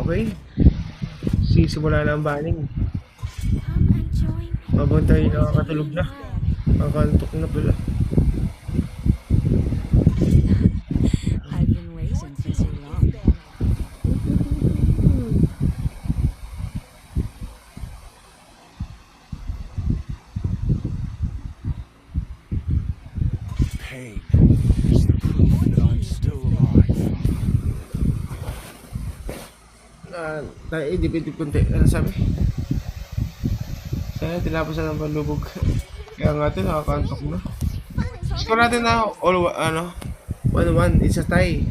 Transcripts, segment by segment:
Okay. Sisimula na ang banning. Habang tayo nakakatulog na. Nakakantok na pala. I've been waiting for too long. Pain is the proof that I'm still alive. Naidip-idip kunti. Ano sabi? Sana tinapos na ng palubog. Kaya nga ito, nakakantok na. Score natin na all, 1-1. It's a tie.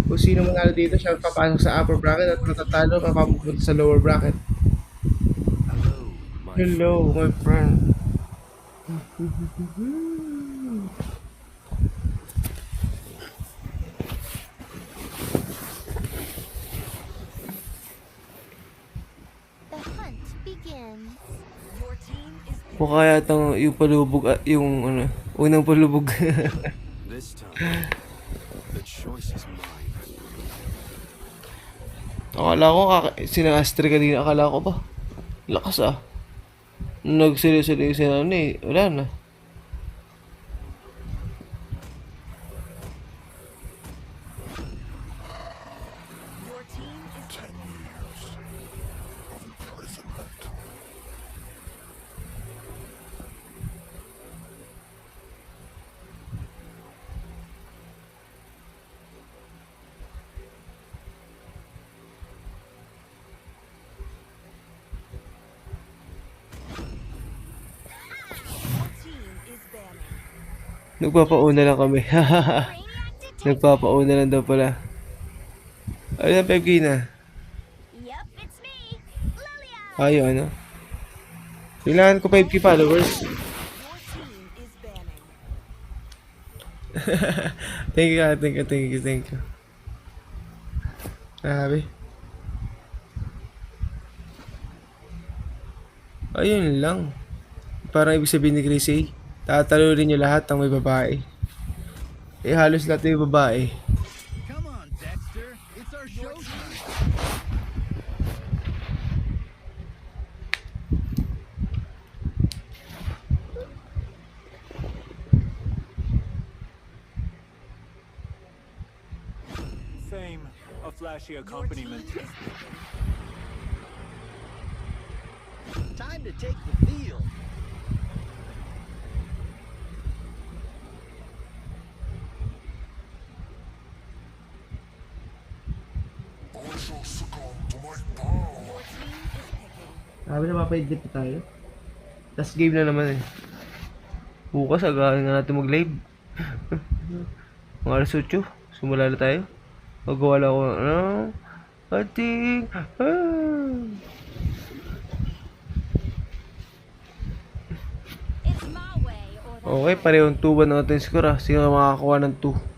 Kung sino manalo dito, siya papasok sa upper bracket at matatalo, mapapunta sa lower bracket. Hello, my friend. The hunt begins. Your team is Mukha yata yung palubog, yung unang palubog. This time, the choice is mine. Akala ko, sinang-astre kanina, akala ko ba? Lakas Nagsilis-silis na wala na. your team is 10 years of imprisonment. your team is banning. Nagpapauna lang kami. Nagpapauna lang daw pala. Ayun, 5K na. Yep, it's me, Lilia. Ayun, kailangan ko 5K followers. Your team is banning. Thank you. Grabe. Ayun lang. Parang ibig sabihin ni Chrissy, tatalunin niyo lahat ng may babae. Halos lahat may babae. Come on, Dexter. It's our showtime. Fame, a flashy accompaniment. Time to take the field. Sabi na papaidlip pa tayo. Tas game na naman Bukas agahan nga natin mag-live. Mga alas 8, simula na tayo. Magawa lang ako ating It's my way or the Okay, parehong 2-1 ang ating score Sino ang makakakuha ng 2?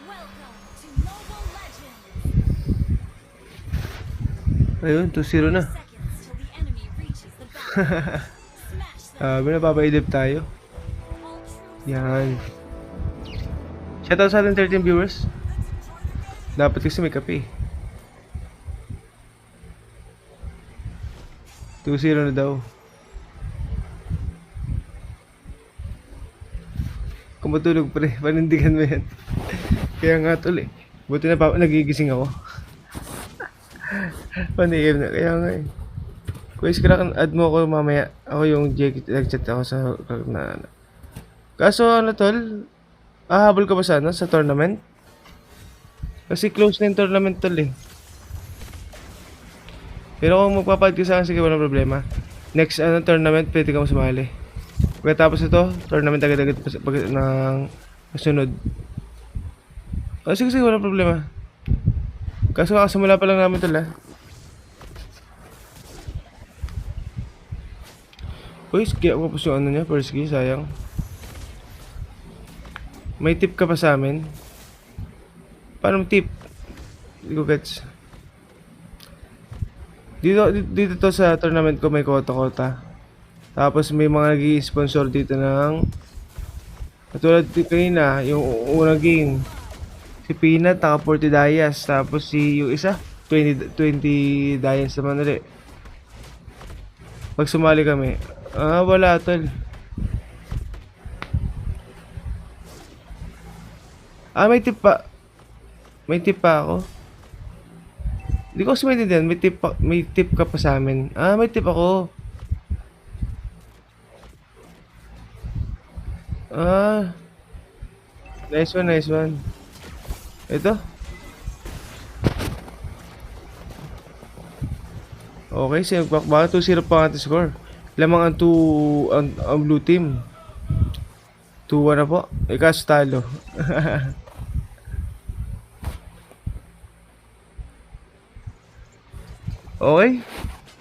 welcome to Mobile Legends. Ayun, 2-0 na. Seconds till the enemy reaches the battle. Smash them. Napapaidlip tayo. All troops Yan. Shoutout sa ating 13 viewers. Dapat kasi may kape. 2-0 na daw. Kung matulog pre, panindigan mo yan. Kaya nga tol Buti na nagigising ako. Panigib na, kaya nga Quiz crack, add mo ako mamaya. Ako yung nag-chat ako sa na. Kaso ano tol? Habol ka ba sa ano? Sa tournament? Kasi close na yung tournament tol eh. Pero kung magpapad ka sa akin, sige walang problema. Next ano tournament, pwede ka sumali. Pagkatapos ito, tournament agad-agad pag ng sunod. Sige sige, walang problema. Kaso kasimula pa lang namin tol ah. Uy, kaya ko po yung ano niya, Persky, sayang. May tip ka pa sa amin? Paano tip? Hindi ko gets. Dito to sa tournament ko may kota-kota. Tapos may mga nag-i-sponsor dito ng katulad kanina, yung unang game. Si Peanut, naka 40 Dias. Tapos yung isa, 20 Dias naman ulit. Pag sumali kami, wala tol. May tip pa. May tip pa ako. Hindi ko kasi maintindihan. May tip ka pa sa amin. May tip ako. Nice one, nice one. Ito. Okay, baka 2-0 pa ang ating score. Lamang ang blue team. 2-1 na po. Kaso talo. Okay.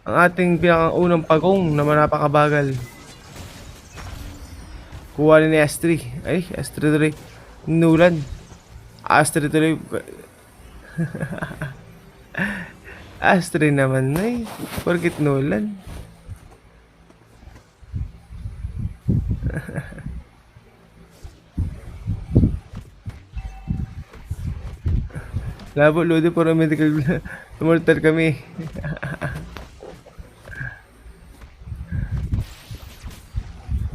Ang ating pinakaunang pagong na napakabagal. Kuha ni S3. Ay, S3 tuloy. Nulan. S3 tuloy. S3 naman ay. Porkit Nulan. Labo, Lodi, puro medical immortal kami.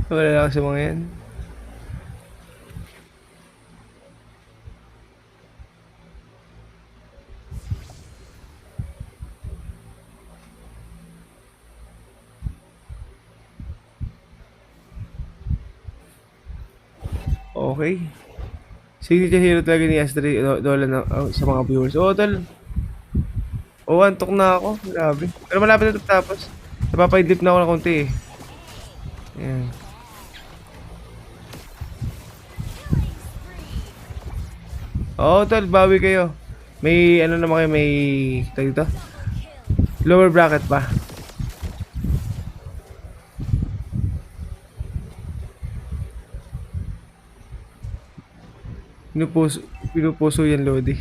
Wala lang sa mga yan. Okay. Signature hero talaga ni S3 Dolan sa mga viewers. Tol. Antok na ako. Grabe. Pero malapit na tapos. Napapaidlip na ako ng konti eh. Ayan. Tol. Bawi kayo. May ano naman kayo, may tag dito? Lower bracket pa. Pinupuso yan, Lodi.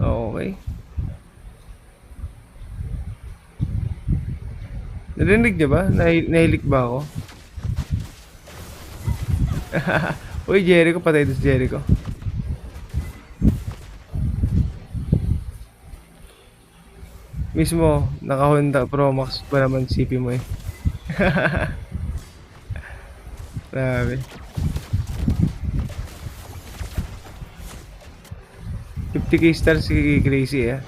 Okay. Narinig niyo ba? Nahilik ba ako? Uy, Jericho, patay doon si Jericho. Mismo, naka Honda Pro Max pa naman CP mo eh. Grabe. 50k stars si Crazy eh.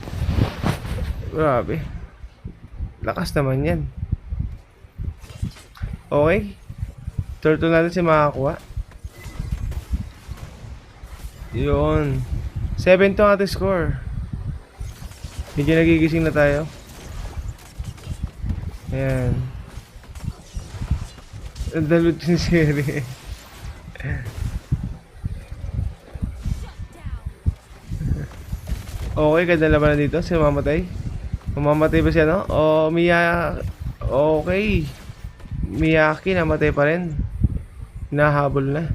Grabe. Lakas naman yan. Okay. Turtle natin si makakuha. Yun. 7 to ang ating score. Medyo nagigising na tayo. Ayan. Ang dalot yung serie. Okay, ganda laban na dito. Sino mamatay? Mamamatay ba siya, no? Okay. Miyaki, namatay pa rin. Nahabol na.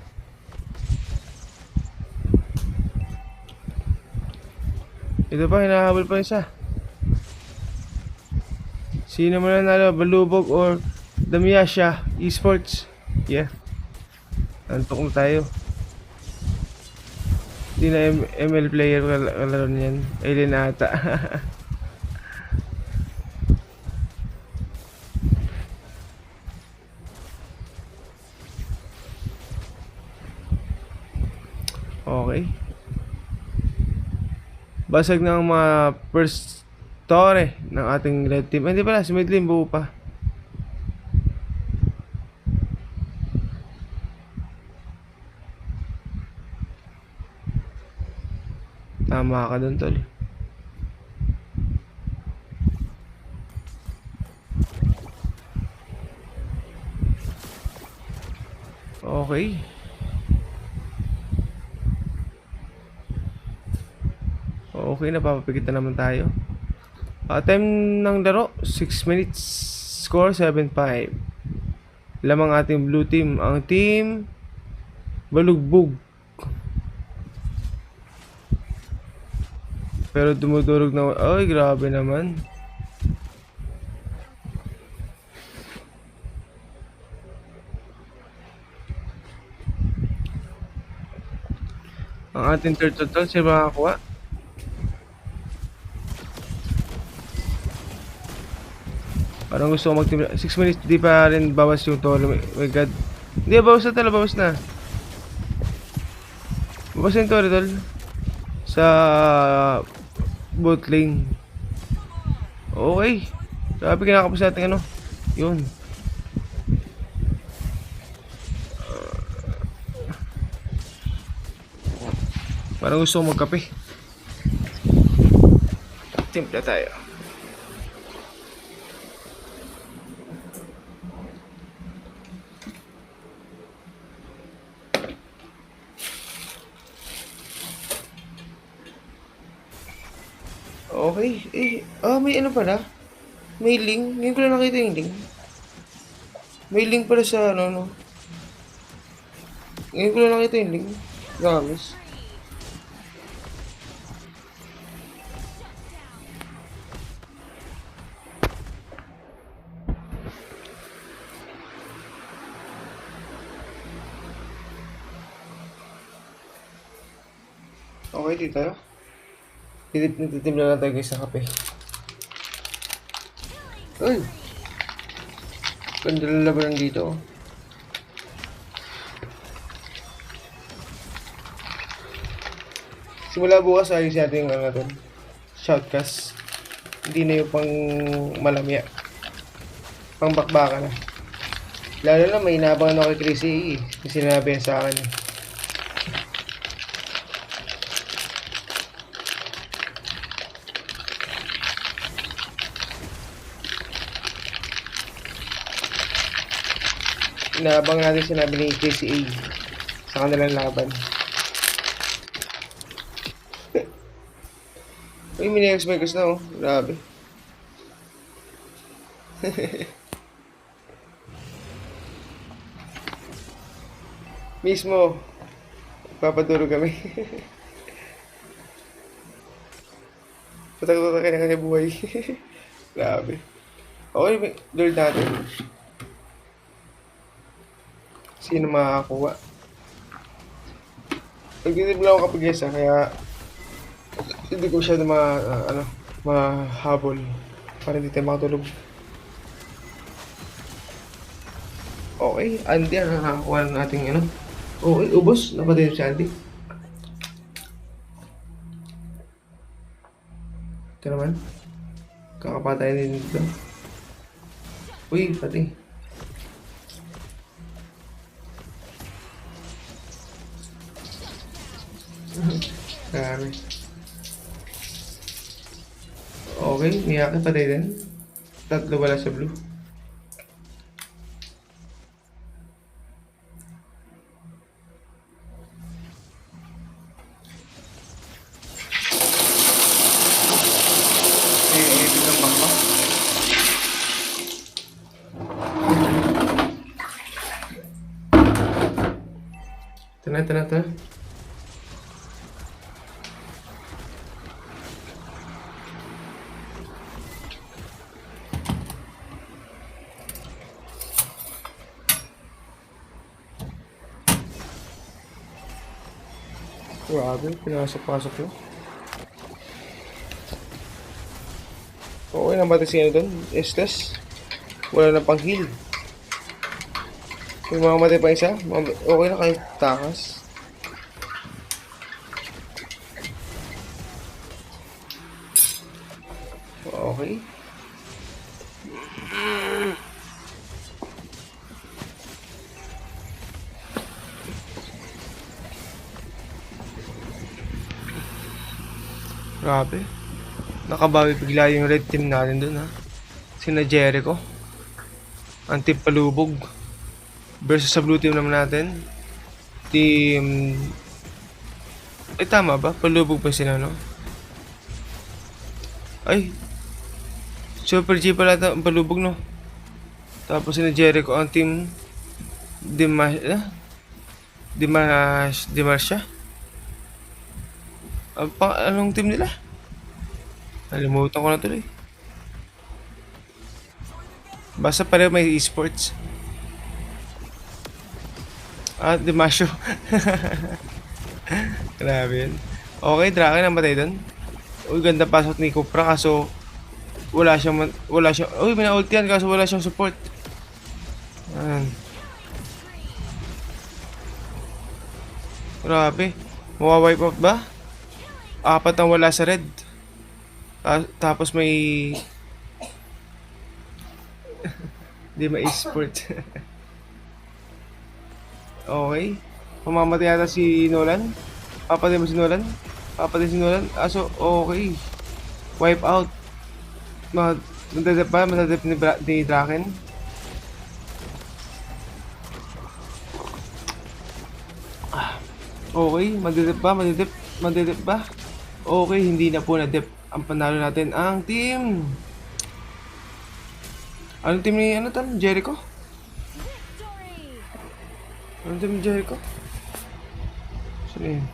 Ito pa, hinahabol pa isa. Sino mo na nalo? Balubog or Damiasha Esports? Yeah. Antok na tayo. Hindi na ML player kalaro niyan. Alien ata. Okay. Basag ng mga first tore ng ating red team. Hindi pala, si mid lane buo pa. Tama ka dun, tol. Okay. Okay, napapapigitan naman tayo. Time ng laro, 6 minutes. Score 7-5. Lamang ating blue team. Ang team Balugbog. Pero dumudurog na. Ay, grabe naman. Ang ating third total, siya makakuha. Parang gusto ko mag-team. 6 minutes, di pa rin bawas yung tolo. My god. Hindi, bawas na tala, bawas na. Bawas na yung tolo, tol. Sa bot lane. Okay. Sabi kinakapos natin ano. Yun. Parang gusto ko magkape. Timpla tayo. Okay. May ano pala? May link. Ngayon ko lang nakita yung link. May link pala sa ano. Ngayon ko lang nakita yung link. Gamis. Okay, dito tayo. Nagtitimpla lang tayo guys sa kape. Ay! Ganda lang laban dito. Simula bukas ayos natin yung ano natin. Shoutcast. Hindi na yung pang malamya. Pang bakbaka na. Lalo na may inabangan ako kay Chrissy eh. May sinabi yan sa akin eh. Inaabang natin sinabi ni KCA sa kanilang laban. Uy, mini-expect na oh. Grabe. Mismo, papaduro kami. Patak-patak ka na kanya buhay. Grabe. Okay, Lord natin. Sino makakakuha? Nagtitip lang ako kapag guys kaya hindi ko siya mahabol para hindi tayo makatulog. Okay, Andy ang nakakakuha ng ating ano. Okay, ubos. Napatay si Andy. Ito naman. Kakapatay din dito. Uy, pati. Dami. Okay, Miyaki patay din. Tatlo wala sa blue. Biglang bangka. Ito na. Grabe, pinasok-pasok yun. Okay, namatay siya doon. Estes. Wala na pang heal. Yung mga matay pa isa, okay na kahit takas. Okay. Grabe. Nakabawi bigla yung red team natin dun ha. Sina Jericho. Ang team palubog. Versus sa blue team naman natin. Team... Ay tama ba? Palubog pa sila no? Ay. Super G pala ang palubog no. Tapos sina Jericho ang team... Dimarsha. Anong team nila? Nalimutan ko na tuloy. Basta pareho may esports. Dimasyo. Grabe yun. Okay, Draken namatay doon. Uy, ganda pasok ni Kupra kaso wala siyang uy, may na-ult yan kaso wala siyang support. Ayan. Grabe. Mawa-wipe out ba? 4 ang wala sa red. Tapos may... Hindi ma-esport. Okay. Pamamatay yata si Nolan. Papatay mo si Nolan. So, okay. Wipe out. Madadip ba? Madadip ni Draken. Okay. Madadip ba? Okay, hindi na po na-dip. Ang panalo natin ang team. Anong team ni Jericho? Victory! Anong team ni Jericho? Sino yun?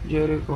Jericho.